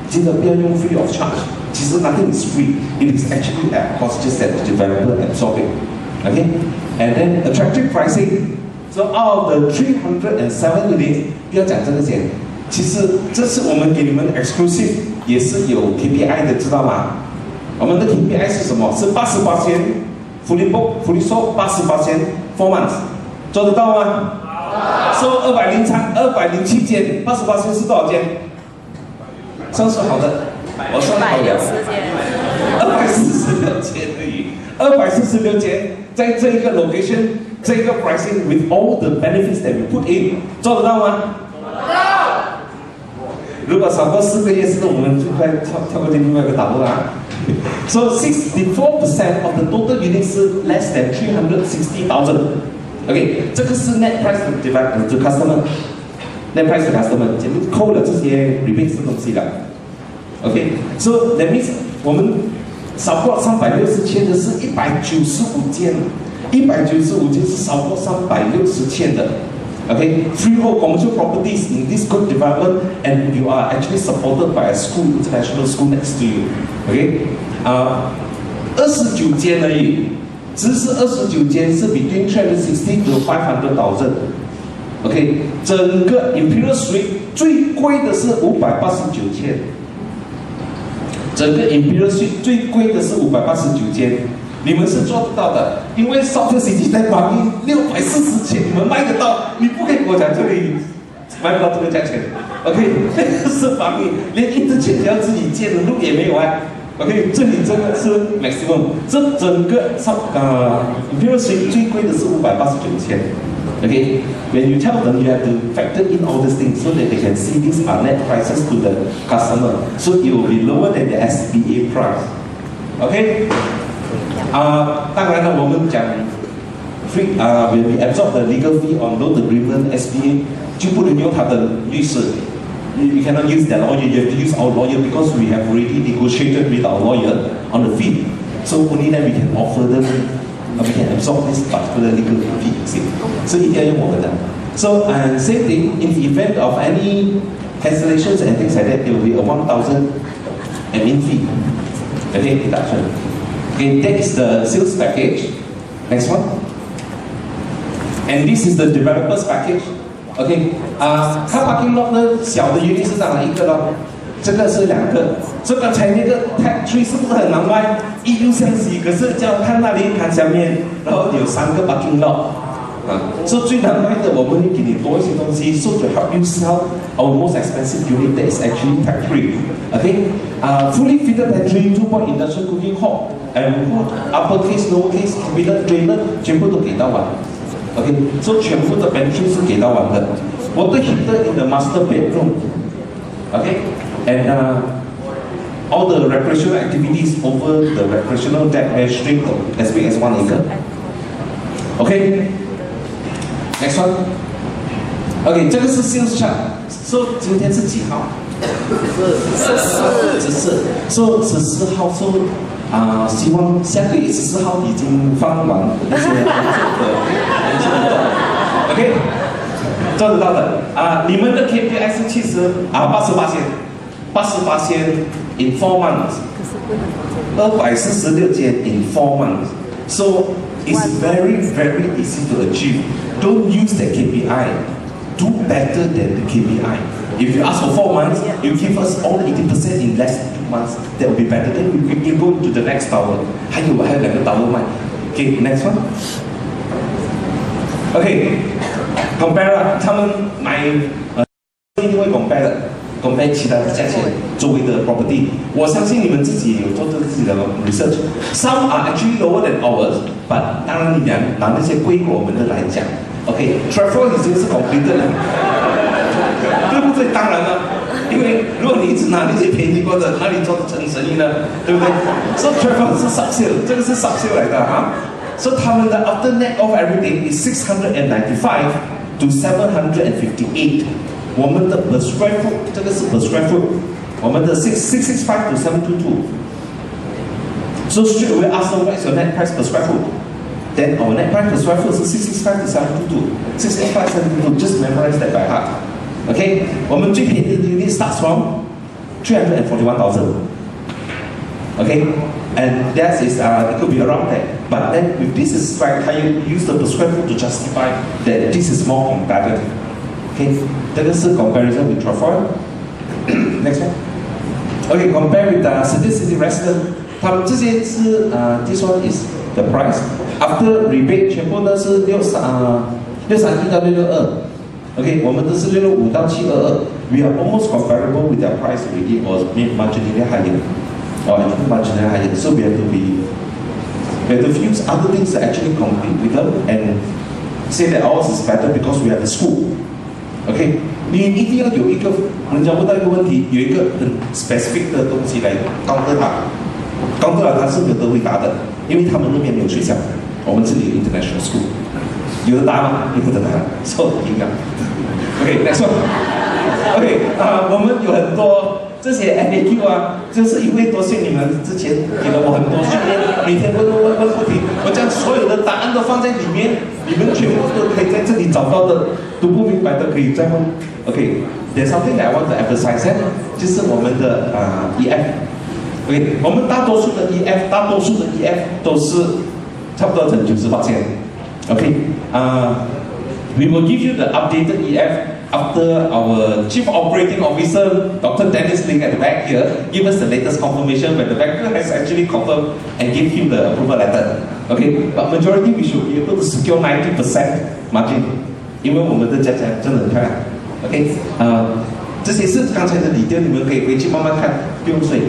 记得不要用 free of charge. 其实 nothing is free. It is actually a cost just that the developer absorbing. Okay, and then attractive pricing. So out of the 307 units, 不要讲这个钱。其实这是我们给你们 exclusive， 也是有 KPI 的，知道吗？我们的 KPI 是什么？是88%， fully book fully sold 88%， 4 months， 做得到吗？收207间，88%是多少间？算是好的，我算好了，246间而已，246间，在这一个 location， 这一个 pricing with all the benefits that we put in， 做得到吗？如果少过4个月，是不是我们就快跳过另外一个打路啊 ？So 64% of the total units 是 less than 360,000. Okay， 这个是 net price to customer，net price to customer， 前面扣了这些 rebate 的东西了。Okay，so that means 我们少过360千的是195间，195间是少过360千的。Okay, freehold commercial properties in this good development, and you are actually supported by a school, international school next to you. Okay, 29间而已，只是29间是 between 360 to 500,000. Okay， 整个 Imperial Suite 最贵的是589间，整个 Imperial Suite 最贵的是589间。你们是做得到的，因为 South City 在旁边640间，你们卖得到，你不可以跟我讲这里卖不到这个价钱。OK， 那个是旁边，连interchange要自己建的路也没有啊。OK， 这里这个是 maximum， 这整个Imperial Suite 最贵的是589间。Okay, when you tell them, you have to factor in all these things so that they can see these are net prices to the customer, so it will be lower than the SPA price. Okay. 当然了，我们讲 free when we absorb the legal fee on loan agreement SPA， 就不能用他的律师。You cannot use their lawyer. You have to use our lawyer because we have already negotiated with our lawyer on the fee. So only then we can offer them, we can absorb this particular legal fee. See, so 一定要用我们的。So and same thing in the event of any cancellations and things like that, there will be a 1,000 admin fee. Okay, deduction. Okay, that is the sales package. Next one. And this is the developers package. Okay, 看 parking lot 呢，小的 unit 是哪一个咯？这个是2个。这刚才那个 Tag 3是不是很难卖？一路向西，可是叫看那里看下面，然后有3个 parking lot。所以最难卖的，我们会给你多一些东西 ，so to help you sell our most expensive unit that is actually Tag 3. Okay, fully fitted pantry, 2-point industrial cooking hall, and food, uppercase, lowercase, cabinet, drainer， 全部都给到完。Okay, so 全部的 pantry 是给到完的。Water heater in the master bedroom. Okay, and all the recreational activities over the recreational deck measuring as big as 1 acre. Okay. Next one. OK， 这个是 sales chart。So 今天是几号？14。So 14号，so 希望下个月14号已经放完那些工作的年轻人懂。OK， 做得到的。你们的 KPI 是88%，88% in 4 months， 246间 in 4 months。So it's very, very easy to achieve. Don't use the KPI. Do better than the KPI. If you ask for 4 months, you give us all 80% in less than 2 months, that will be better. Then we can go to the next tower. 还有2个 tower 卖。Okay, next one. Okay, compare 啦，他们买一定会 compare 的。compare 其他的价钱，周围的 property， 我相信你们自己有做自己的 research。Some are actually lower than ours， but 当然你拿那些贵过我们的来讲 ，OK，travel 已经是 completed 了，对不对？当然了，因为如果你一直拿那些便宜过的，哪里做得成生意呢？对不对？So travel 是 subsale， 这个是 subsale 来的哈。So 他们的 after net of everything is 695 to 758。我们的 per square foot， 这个是 per square foot， 我们的665 to 722。So straight away ask them what is your net price per square foot. Then our net price per square foot is 665 to 722. 665 722, just memorize that by heart. Okay， 我们最便宜的 unit starts from 341,000. Okay, and that is it could be around that. But then if this is right, how you use the per square foot to justify that this is more competitive. Okay, 这个是 comparison with Trefoil. Next one. Okay, compare with the city resident. 他们这些是this one is the price after rebate 全部都是631到662。Okay， 我们都是665到722。We are almost comparable with their price already, or marginally higher, or actually marginally higher. So we have to use other things to actually compete with them and say that ours is better because we have a school. OK， 你一定要有一个，人家问到一个问题，有一个很 specific 的东西来counter他是没有得回答的，因为他们那边没有学校，我们这里有 international school， 有的答吗？有的答 ，so 一样。OK，next one。OK， 我们有很多这些 FAQ 啊，就是因为多谢你们之前给了我很多训练，每天问不停，我将所有的答案都放在里面，你们全部都可以在这里找到的，读不明白的可以再问。OK，there's something that I want to emphasize， 就是我们的EF。OK， 我们大多数的 EF 都是差不多整90%。OK，we will give you the updated EF. After our Chief Operating Officer, Dr. Dennis Ling at the back here, give us the latest confirmation when the banker has actually confirmed and give him the approval letter. Okay, but majority we should be able to secure 90% margin, 因为我们的价钱真的很漂亮。OK， 这些是刚才的理念，你们可以回去慢慢看，不用睡。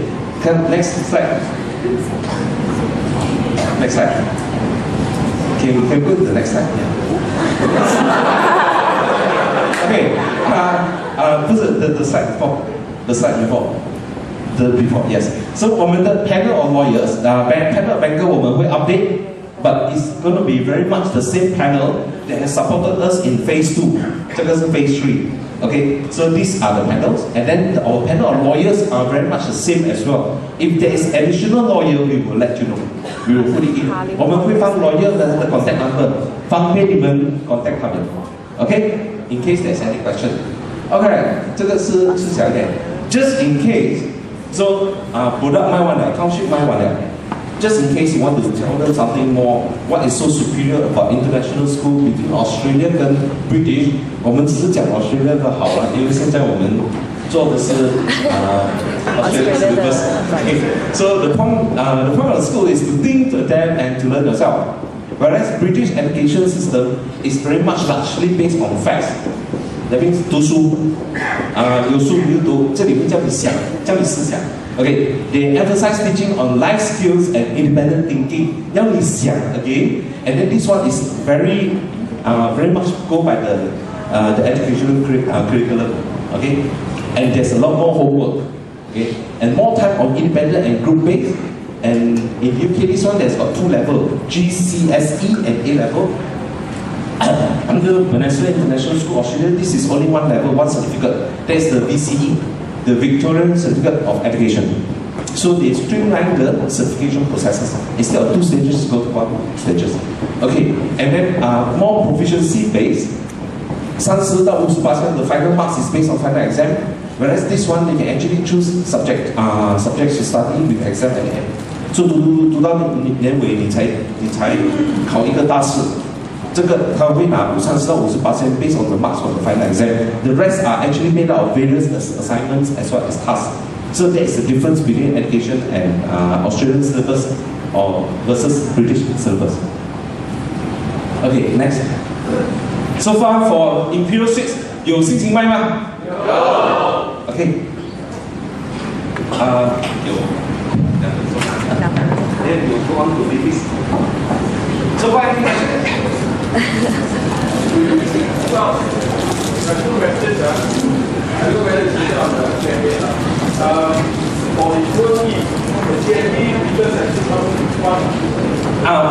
看 next slide. Next slide. Okay, we can go to the next slide. Okay, 不是 the slide before, yes. So 我们的 panel of lawyers, panel of banker 我们会 update, but it's going to be very much the same panel that has supported us in phase 2. 这个是 phase 3. Okay, so these are the panels, and then our panel of lawyers are very much the same as well. If there is additional lawyer, we will let you know. We will put it in. 我们会放 lawyer 的 contact number， 方便你们 contact 他们。Okay. In case there's any question. Okay， 这个是小一点。Just in case, so product 卖完了 ，account sheet 卖完了。Just in case you want to tell them something more, what is so superior about international school between Australia 跟 British？ 我们只是讲 Australia 的好了，因为现在我们做的是Australia syllabus. Okay. So the point of the school is to think, to adapt, and to learn yourself. Whereas British education system is very much largely based on facts. That means 读书，有书你就读，这里面叫你想，叫你思想。Okay, they emphasize teaching on life skills and independent thinking. 要你想 again, and then this one is very much go by the educational curriculum. Okay, and there's a lot more homework. Okay, and more time on independent and group based. And in UK, this one there's got 2 levels, GCSE and A level. Under Peninsula International School Australia, this is only 1 level, 1 certificate. That's the VCE, the Victorian Certificate of Education. So they streamline the certification processes. Instead of 2 stages, go to 1 stages. Okay, and then more proficiency based. 30到58%, the final marks is based on final exam. Whereas this one, they can actually choose subjects to study with exam at the end. 就读到年尾你才考一个大试。这个他会拿30到50%， based on the marks of the final exam. The rest are actually made up of various assignments as well as tasks. So there is a difference between education and Australian syllabus or versus British syllabus. Okay, next. So far for Imperial Suites, 有心情卖吗？有。Okay. 有。Then we'll go on to babies. So why any question? Well, I do message. I do message on the campaign. For the Realty, the campaign because I think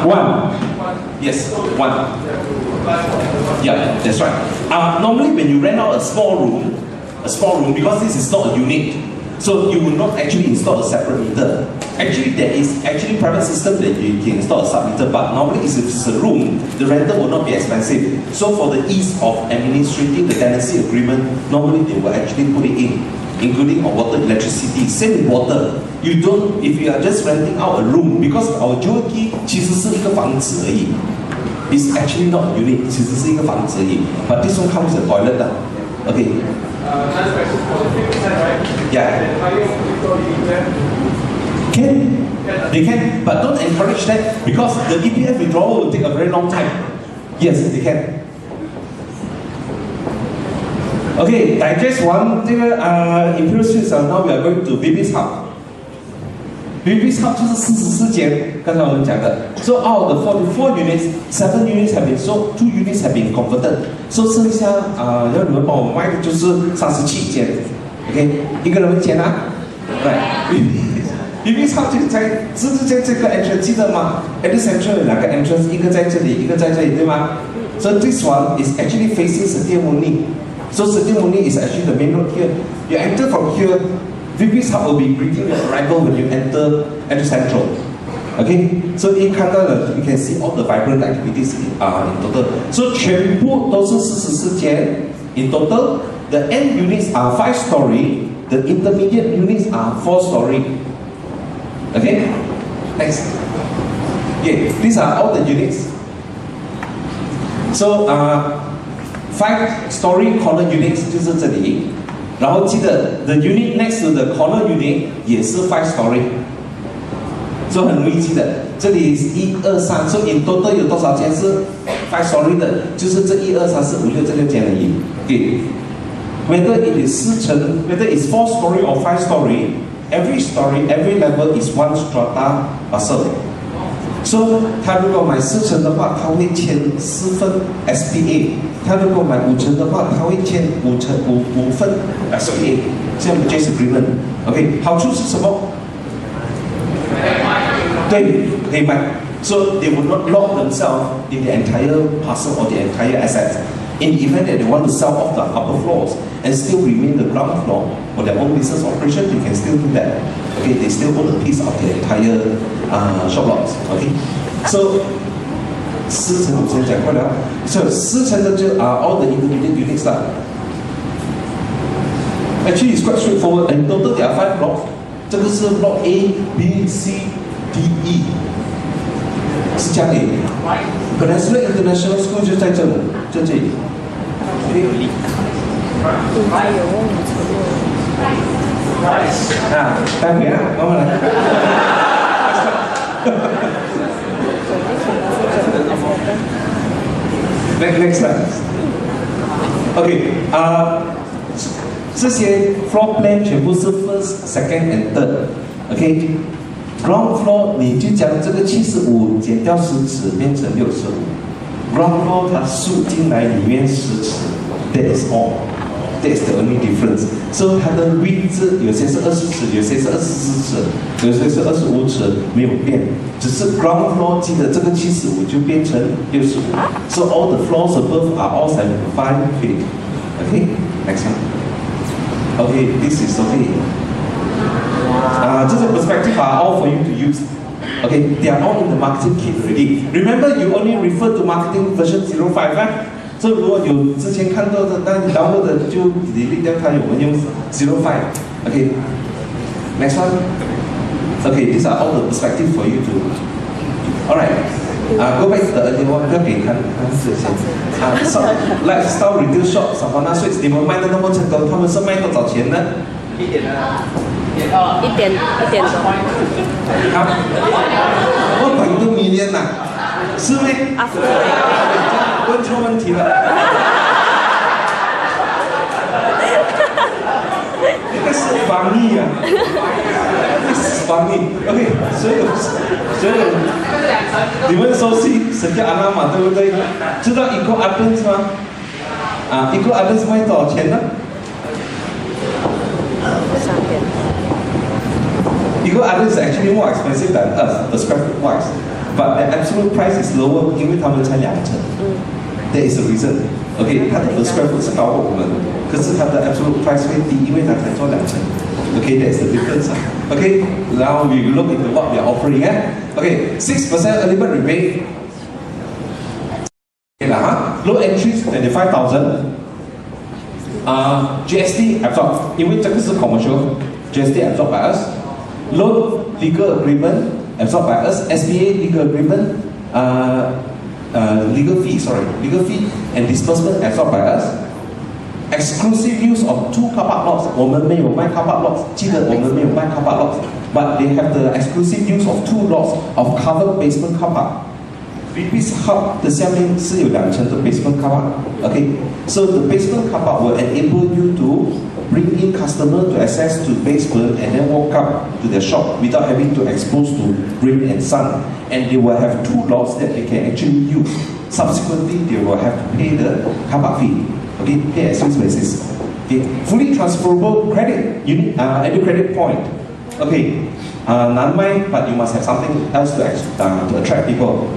one. Yes, one. Yeah, that's right. Normally when you rent out a small room, because this is not a unit, so you will not actually install a separate meter. Actually, there is private system that you can install a sub-meter, but normally if it's a room, the rental will not be expensive. So for the ease of administrating the tenancy agreement, normally they will actually put it in, including on water, electricity. Same with water. You don't, if you are just renting out a room, because our jewel key 其实是一个房子而已. It's actually not a unit, 其实是一个房子而已. But this one comes with a toilet now. Okay. Last question for the 50%, right? Yeah. And are you install the EPF? Can. They can, but don't encourage that because the EPF withdrawal will take a very long time. Yes, they can. Okay, digest one. 这个Imperial Suites now we are going to Baby's Hub. Baby's Hub 就是44间，刚才我们讲的。So out of the 44 units, 7 units have been sold, 2 units have been converted. So 剩下要你们帮我卖的就是37间。OK， 一个人间啊，对。Baby's Hub 就在这个 entrance 记得吗 ？Edusentral 有2个 entrance， 一个在这里，一个在这里，对吗 ？So this one is actually facing Setia only. So Setia only is actually the main road here. You enter from here, Baby's Hub will be greeting your arrival when you enter Edusentral. Okay, so 一看到了 you can see all the vibrant activities in total. So 全部都是44间 in total. The end units are 5-story. The intermediate units are 4-story. Okay, next. Okay, these are all the units. So 5-story corner units 就是这里，然后记得 the unit next to the corner unit 也是 5-story， 所以很容易记得。这里是1、2、3， 所以 in total 有多少间是 5-story 的？就是这1、2、3、4、5、6这6间而已。Okay, whether it is 4层 whether it's 4-story or 5-story. Every story, every level is 1 strata parcel. So 他如果买4层的话，他会签4份 SPA。他如果买5层的话，他会签5份 SPA。这样 purchase agreement。OK， 好处是什么？对，可以卖。So they will not lock themselves in the entire parcel or the entire assets. In the event that they want to sell off the upper floors and still remain the ground floor for their own business operation, they can still do that. Okay, they still own a piece of the entire shop lots. Okay, so 4层我先讲过了。So 4层的就all the intermediate units lah. Actually, it's quite straightforward. In total, there are 5 blocks. 这个是 block A, B, C, D, E. 是这样的。Peninsula International School 就在这里，就这里。待会啊，慢慢来。Next slide. Okay, 这些 floor plan 全部是 first, second and third. Okay, ground floor 你就将这个75减掉10尺变成65。Ground floor 它竖进来里面10尺 ，that is all. That is the only difference. So 它的 width 有些是20尺，有些是24尺，有些是25尺，没有变。只是 ground floor 记得这个75就变成65。So all the floors above are all 75 feet. Okay, next one. Okay, this is okay. 这些 perspective are all for you to use. Okay, they are all in the marketing kit already. Remember, you only refer to marketing version 05, right? So 如果有之前看到的，那你 download 的就 delete 掉它，我们用05。Okay, next one. Okay, these are all the perspective for you to. Alright, go back to the earlier one. 不要给看这些。Lifestyle retail shop Savannah Suites， 你们卖的那么成功，他们是卖多少钱呢？1点啊1点多。啊，1.2 million 呐，是吗？问错问题了。这个是防疫啊，这是防疫。OK， 所以你们熟悉Setia阿拉嘛，对不对？知道Eco Gardens吗？啊，Eco Gardens卖多少钱呢？Eco Gardens is actually more expensive than us, the square foot wise, but the absolute price is lower， 因为他们才2层。There is a reason. OK， 它的 per square foot 是高过我们，可是它的 absolute price 会低，因为它才做2层。OK， that is the difference. OK， now we look into what we are offering. OK， 6% early bird rebate. OK 啦哈 ，low entry 25,000. GST absorb， 因为这个是 commercial, GST absorb by us. Loan legal agreement absorbed by us. SBA legal agreement. Legal fee and disbursement absorbed by us. Exclusive use of 2 car park lots. 我们没有卖 car park lots， 记得我们没有卖 car park lots, but they have the exclusive use of 2 lots of covered basement car park. Bibis Hub 的下面是有2层的 basement car park. Okay, so the basement car park will enable you to bring in customer to access to basement and then walk up to their shop without having to expose to rain and sun. And they will have 2 lots that they can actually use. Subsequently, they will have to pay the car park fee. Okay, pay as use basis. Okay, fully transferable credit, edu credit point. Okay, none mind, but you must have something else to attract people.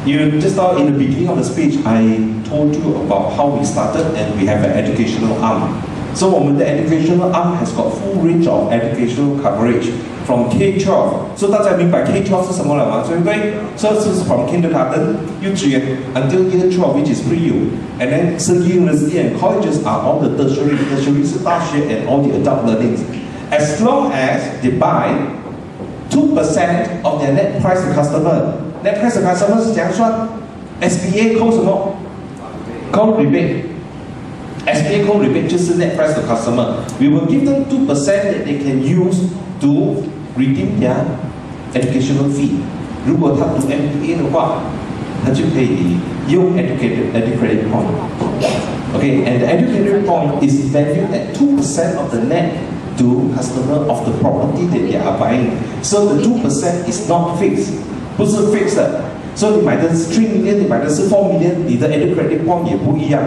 You just now in the beginning of the speech, I told you about how we started and we have an educational arm. So 我们的 educational arm has got full range of educational coverage from K-12. So 大家明白 K-12 是什么了吗？对不对？ So this is from kindergarten, 幼稚园 until year 12, which is pre-U. And then Setia University and colleges are all the tertiary. Tertiary 是大学 and all the adult learnings. As long as they buy 2% of their net price to customer. Net price to customer 是怎样算？ SBA 扣什么？扣 rebate。SBA code rebate 就是 net price to customer. We will give them 2% that they can use to redeem their educational fee. 如果他读 MBA 的话，他就可以用 educated point. Okay, and the educated point is valued at 2% of the net to customer of the property that they are buying. So the 2% is not fixed. 不是 fixed 的。所以你买的是3 million， 你买的是4 million， 你的 educated point 也不一样。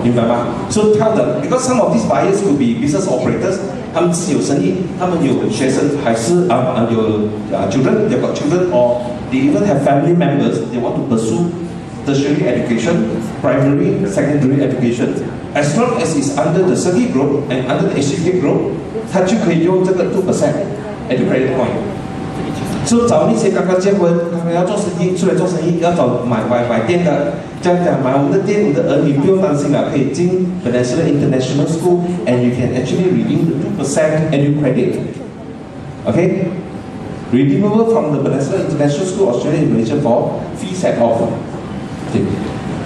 明白吗 ？So tell them, because some of these buyers could be business operators， 他们自己有生意，他们有学生，还是有children, they've got children, or they even have family members. They want to pursue tertiary education, primary, secondary education. As long as it's under the Setia group and under the HDB group， 他就可以用这个2% educated point。So 找那些刚刚结婚、刚刚要做生意、出来做生意、要找买店的。这样讲，买我们的店，我们的儿女不用担心了，可以进 Peninsula International School and you can actually redeem the 2% edu credit. Okay? Redeemable from the Peninsula International School, Australia and Malaysia for fee set off. Okay.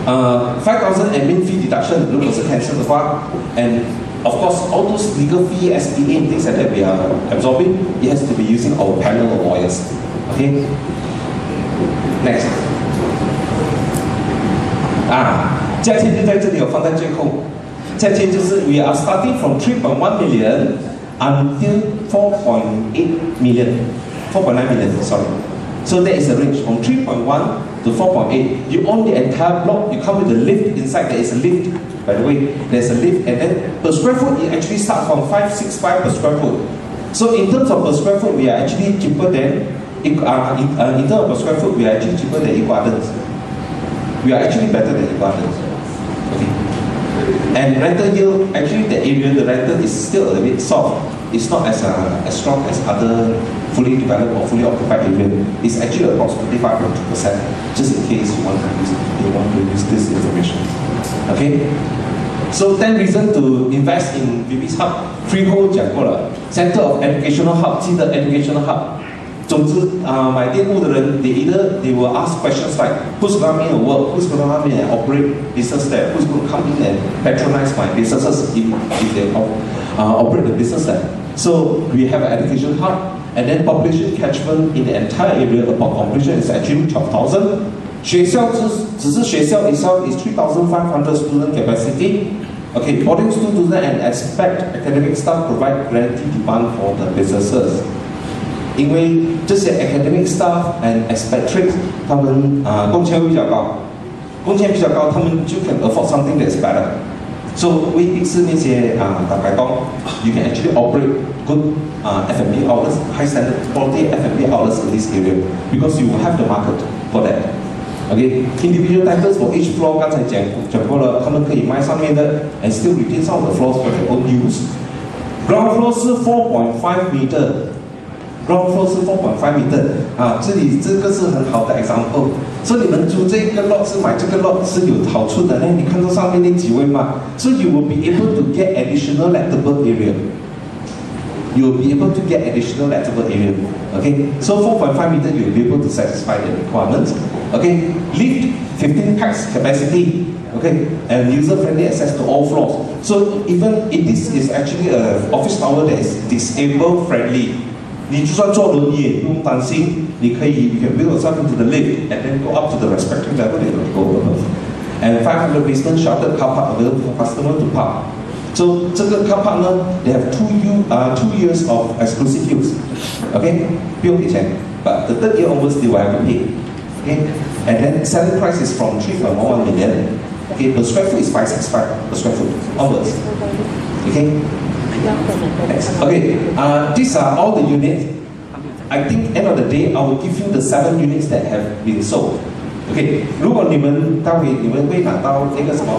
5,000 admin fee deduction 如果是 cancel 的话 and of course all those legal fee, SBA and things like that we are absorbing, it has to be using our panel of lawyers. Okay? Next. 价钱就在这里，我放在最后。价钱就是 we are starting from 3.1 million until 4.8 million, 4.9 million. Sorry. So that is the range from 3.1 to 4.8. You own the entire block. You come with a lift inside. There is a lift. By the way, there's a lift, and then per square foot it actually starts from 565 per square foot. So in terms of per square foot, we are actually cheaper than in terms of per square foot, we are actually cheaper than Eco Gardens. We are actually better than Eco Gardens. Okay. And rental yield, actually the area, the rental is still a bit soft. It's not as strong as other fully developed or fully occupied area. It's actually approximately 5.2%. Just in case you want to use this information. Okay. So 10 reasons to invest in Bibis Hub. Freehold 讲过了。Center of Educational Hub， 记得 Educational Hub。总之买店铺的人 they will ask questions like who's going to come in and work, who's going to come in and operate business there, who's going to come in and patronize my businesses if they operate the business there. So we have an education hub, and then population catchment in the entire area upon completion is actually 12,000. 学校只是学校 itself is 3,500 student capacity. Okay, boarding students and expect academic staff provide guaranteed demand for the businesses. 因为这些 academic staff and expatriates 他们工钱比较高，他们就 can afford something that's better. So 未必是那些打白工 you can actually operate good F&B outlets, high standard quality F&B outlets in this area because you will have the market for that. Okay, individual titles for each floor 刚才讲过了，他们可以卖上面的 and still retain some of the floors for their own use. Ground floor 是 4.5 meter。Ground floor 是 4.5 meter 这个是很好的 example。所以你们租这个 lot 是买这个 lot 是有好处的呢。你看到上面那几位吗？ So you will be able to get additional lettable area. You will be able to get additional lettable area. Okay, so 4.5 meter you will be able to satisfy the requirements. Okay, lift 15 pax capacity. Okay, and user-friendly access to all floors. So even if this is actually a office tower that is disabled friendly. 你就算坐轮椅也不用担心，你可以 you can build yourself into the lift and then go up to the respective level that you go above. And 500 basement sheltered car park available for customer to park. So 这个 car park 呢 they have 2 years of exclusive use. Okay, 不用给钱 but the third year onwards they will have to pay. Okay, and then selling price is from 3.11 million. Okay, per square foot is 565 per square foot onwards. Okay. Okay, these are all the units. I think end of the day, I will give you the 7 units that have been sold. Okay, 如果你们待会你们会拿到那个什么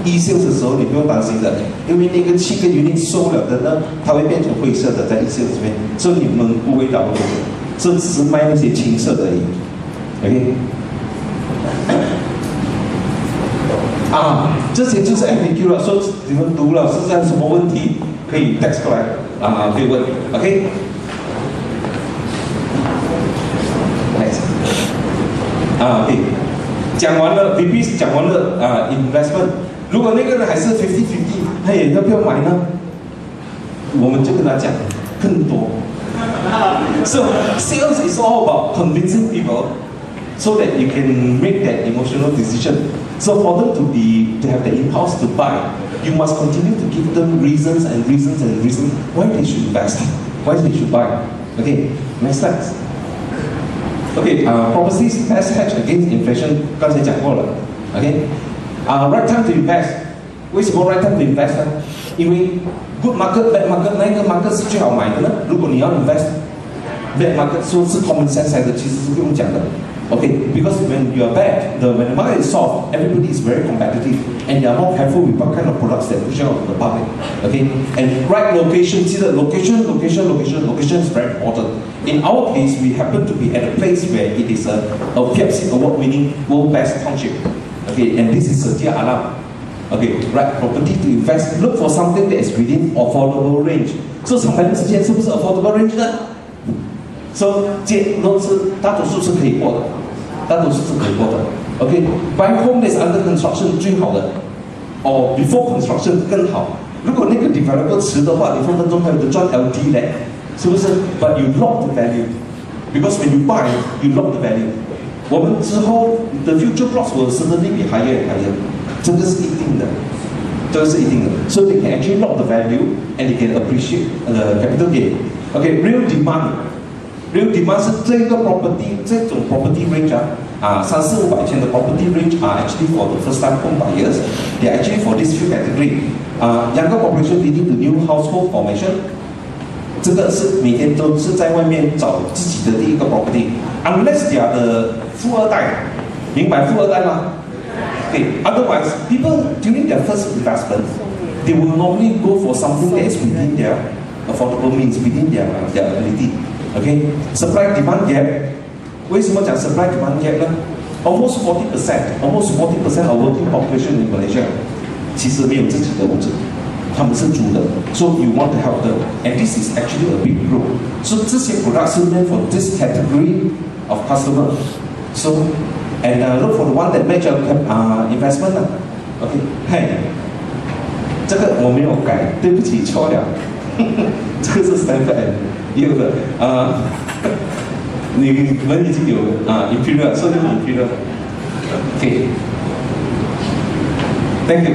e-sales 的时候，你不用担心的，因为那个7个 unit 收了的呢，它会变成灰色的在 e-sales 这边，所以你们不会找到的，这只是卖那些青色的而已。OK。这些就是 FAQ 了，说你们读了是在什么问题，可以 text 过来可以问 ，OK。OK， 讲完了 VP 讲完了investment， 如果那个人还是 50-50， 嘿，要不要买呢？我们就跟他讲更多。So sales is all about convincing people so that you can make that emotional decision. So for them to have the impulse to buy, you must continue to give them reasons why they should invest, why they should buy. Okay, next slide. Okay, properties best hedge against inflation 刚才讲过了。Okay, right time to invest. 为什么 right time to invest 呢？因为 good market, bad market 那一个 market 是最好买的呢？如果你要 invest bad market 说是 common sense 来的，其实是不用讲的。Okay, because when you are bad, when the market is soft, everybody is very competitive, and they are more careful with what kind of products they push out to the public. Okay, and right location, see the location is very important. In our case, we happen to be at a place where it is a PFC award-winning World Best Township. Okay, and this is Setia Alam. Okay, right property to invest. Look for something that is within affordable range. So 300之间是不是 affordable range 呢？So 大多数是可以过的，OK， buy home that is under construction 最好的 ，or before construction 更好。如果那个 developer 迟的话，你分分钟还有得赚 LD 嘞，是不是 ？But you lock the value because when you buy, you lock the value. 我们之后 the future plots will certainly be higher and higher， 这个是一定的。So they can actually lock the value and they can appreciate the capital gain. Okay, real demand 是这个 property 这种 property range 300-500千的 property range are actually for the first time home buyers. They are actually for this few category. Younger population leading to new household formation. 这个是每天都是在外面找自己的第一个 property. Unless they are the 富二代，明白富二代吗？ Okay. Otherwise, people during their first investment, they will normally go for something that is within their affordable means, within their ability. Okay, supply demand gap. 为什么讲 supply demand gap 呢 ？Almost 40% of working population in Malaysia 其实没有自己的屋子，他们是租的 ，so you want to help them, and this is actually a big group. So 这些 products 是 meant for this category of customer. So and look for the one that match your investment 啦。OK， 嘿，这个我没有改，对不起，错了。这个是300有的你们已经有Imperial， 所以就是 Imperial。OK，Thank you。